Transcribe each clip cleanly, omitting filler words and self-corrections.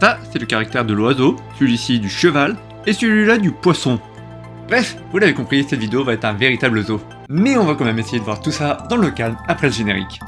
Ça, c'est le caractère de l'oiseau, celui-ci du cheval, et celui-là du poisson. Bref, vous l'avez compris, cette vidéo va être un véritable zoo. Mais on va quand même essayer de voir tout ça dans le calme après le générique.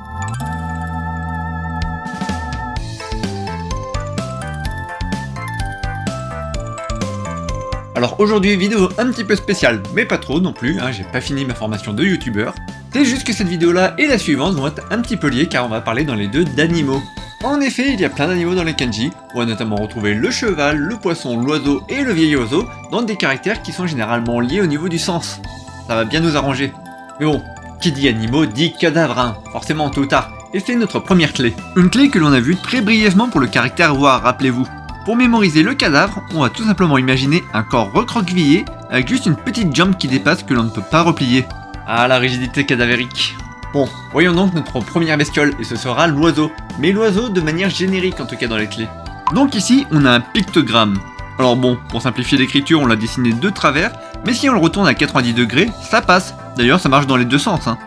Alors aujourd'hui, vidéo un petit peu spéciale, mais pas trop non plus, hein, j'ai pas fini ma formation de youtubeur. C'est juste que cette vidéo-là et la suivante vont être un petit peu liées car on va parler dans les deux d'animaux. En effet, il y a plein d'animaux dans les kanji, on va notamment retrouver le cheval, le poisson, l'oiseau et le vieil oiseau dans des caractères qui sont généralement liés au niveau du sens. Ça va bien nous arranger. Mais bon, qui dit animaux dit cadavre, hein, forcément tôt ou tard, et c'est notre première clé. Une clé que l'on a vue très brièvement pour le caractère voir, rappelez-vous. Pour mémoriser le cadavre, on va tout simplement imaginer un corps recroquevillé avec juste une petite jambe qui dépasse que l'on ne peut pas replier. Ah, la rigidité cadavérique. Bon, voyons donc notre première bestiole, et ce sera l'oiseau. Mais l'oiseau de manière générique en tout cas dans les clés. Donc ici, on a un pictogramme. Alors bon, pour simplifier l'écriture, on l'a dessiné de travers, mais si on le retourne à 90 degrés, ça passe. D'ailleurs, ça marche dans les deux sens, hein.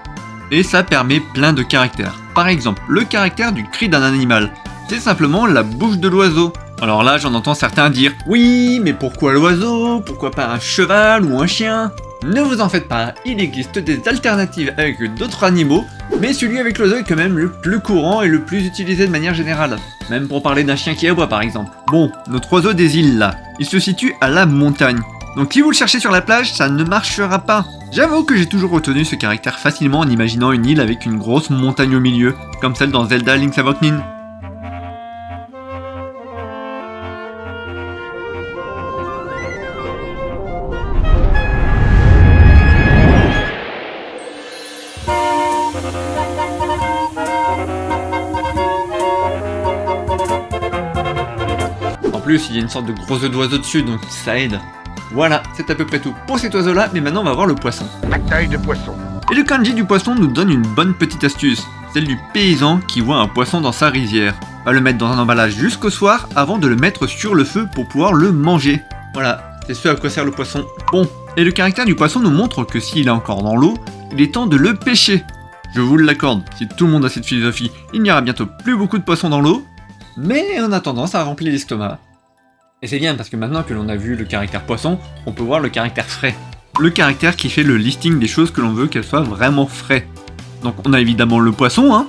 Et ça permet plein de caractères. Par exemple, le caractère du cri d'un animal. C'est simplement la bouche de l'oiseau. Alors là, j'en entends certains dire « Oui, mais pourquoi l'oiseau? Pourquoi pas un cheval ou un chien ?» Ne vous en faites pas, il existe des alternatives avec d'autres animaux, mais celui avec l'oiseau est quand même le plus courant et le plus utilisé de manière générale. Même pour parler d'un chien qui aboie par exemple. Bon, notre oiseau des îles là, il se situe à la montagne. Donc si vous le cherchez sur la plage, ça ne marchera pas. J'avoue que j'ai toujours retenu ce caractère facilement en imaginant une île avec une grosse montagne au milieu, comme celle dans Zelda Link's Awakening. En plus, il y a une sorte de gros œuf d'oiseau dessus, donc ça aide. Voilà, c'est à peu près tout pour cet oiseau-là, mais maintenant on va voir le poisson. La taille de poisson. Et le kanji du poisson nous donne une bonne petite astuce, celle du paysan qui voit un poisson dans sa rizière. Va le mettre dans un emballage jusqu'au soir avant de le mettre sur le feu pour pouvoir le manger. Voilà, c'est ce à quoi sert le poisson. Bon, et le caractère du poisson nous montre que s'il est encore dans l'eau, il est temps de le pêcher. Je vous l'accorde, si tout le monde a cette philosophie, il n'y aura bientôt plus beaucoup de poissons dans l'eau, mais en attendant ça remplit l'estomac. Et c'est bien parce que maintenant que l'on a vu le caractère poisson, on peut voir le caractère frais. Le caractère qui fait le listing des choses que l'on veut qu'elles soient vraiment frais. Donc on a évidemment le poisson, hein,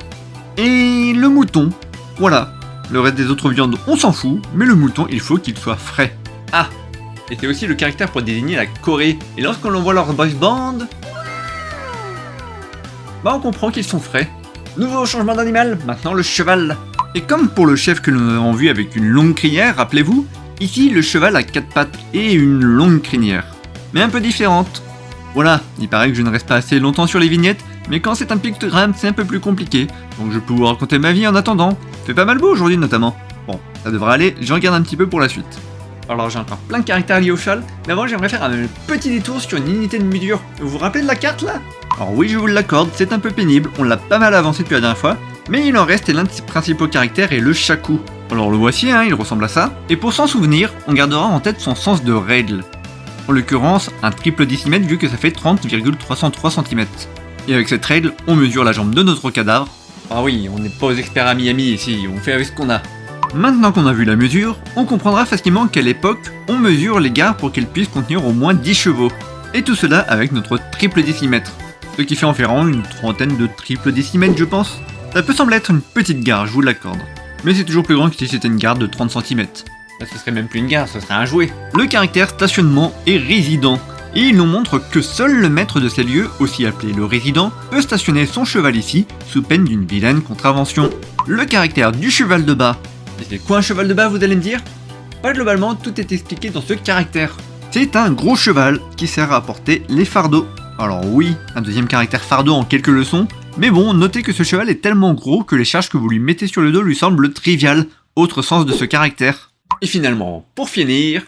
et le mouton. Voilà, le reste des autres viandes on s'en fout, mais le mouton il faut qu'il soit frais. Ah, et c'est aussi le caractère pour désigner la Corée. Et lorsqu'on voit leur boys band, bah on comprend qu'ils sont frais. Nouveau changement d'animal, maintenant le cheval. Et comme pour le chef que nous avons vu avec une longue crinière, rappelez-vous, ici le cheval a 4 pattes et une longue crinière, mais un peu différente. Voilà, il paraît que je ne reste pas assez longtemps sur les vignettes, mais quand c'est un pictogramme c'est un peu plus compliqué, donc je peux vous raconter ma vie en attendant. Fait pas mal beau aujourd'hui notamment. Bon, ça devrait aller, j'en garde un petit peu pour la suite. Alors j'ai encore plein de caractères liés au cheval, mais avant j'aimerais faire un petit détour sur une unité de mesure. Vous vous rappelez de la carte là? Alors oui, je vous l'accorde, c'est un peu pénible, on l'a pas mal avancé depuis la dernière fois, mais il en reste et l'un de ses principaux caractères est le shaku. Alors le voici, hein, il ressemble à ça, et pour s'en souvenir, on gardera en tête son sens de règle. En l'occurrence, un triple décimètre vu que ça fait 30,303 cm. Et avec cette règle, on mesure la jambe de notre cadavre. Ah oui, on n'est pas aux experts à Miami ici, on fait avec ce qu'on a. Maintenant qu'on a vu la mesure, on comprendra facilement qu'à l'époque, on mesure les gares pour qu'elles puissent contenir au moins 10 chevaux. Et tout cela avec notre triple décimètre. Ce qui fait environ une trentaine de triple décimètres je pense. Ça peut sembler être une petite gare, je vous l'accorde. Mais c'est toujours plus grand que si c'était une gare de 30 cm. Là ce serait même plus une gare, ce serait un jouet. Le caractère stationnement est résident. Et il nous montre que seul le maître de ces lieux, aussi appelé le résident, peut stationner son cheval ici, sous peine d'une vilaine contravention. Le caractère du cheval de bas. Et c'est quoi un cheval de bas vous allez me dire? Pas globalement, tout est expliqué dans ce caractère. C'est un gros cheval qui sert à porter les fardeaux. Alors oui, un deuxième caractère fardeau en quelques leçons, mais bon, notez que ce cheval est tellement gros que les charges que vous lui mettez sur le dos lui semblent triviales, autre sens de ce caractère. Et finalement, pour finir,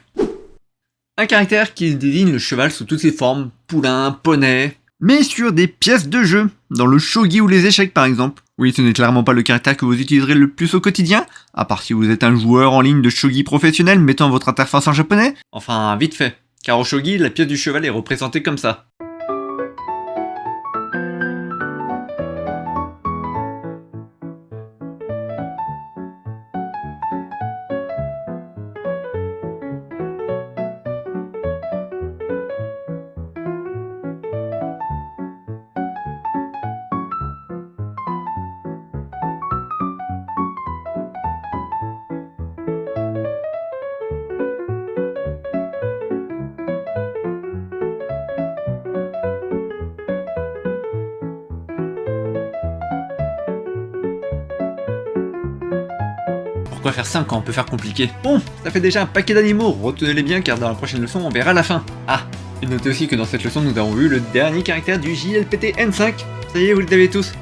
un caractère qui désigne le cheval sous toutes ses formes, poulain, poney, mais sur des pièces de jeu, dans le shogi ou les échecs par exemple. Oui, ce n'est clairement pas le caractère que vous utiliserez le plus au quotidien, à part si vous êtes un joueur en ligne de shogi professionnel mettant votre interface en japonais. Enfin, vite fait, car au shogi, la pièce du cheval est représentée comme ça. Pourquoi faire simple quand on peut faire compliqué? Bon, ça fait déjà un paquet d'animaux, retenez-les bien car dans la prochaine leçon on verra la fin. Ah, et notez aussi que dans cette leçon nous avons vu le dernier caractère du JLPT N5. Ça y est, vous l'avez tous.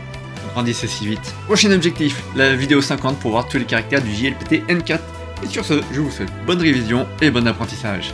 On grandissait si vite. Prochain objectif, la vidéo 50 pour voir tous les caractères du JLPT N4. Et sur ce, je vous souhaite bonne révision et bon apprentissage.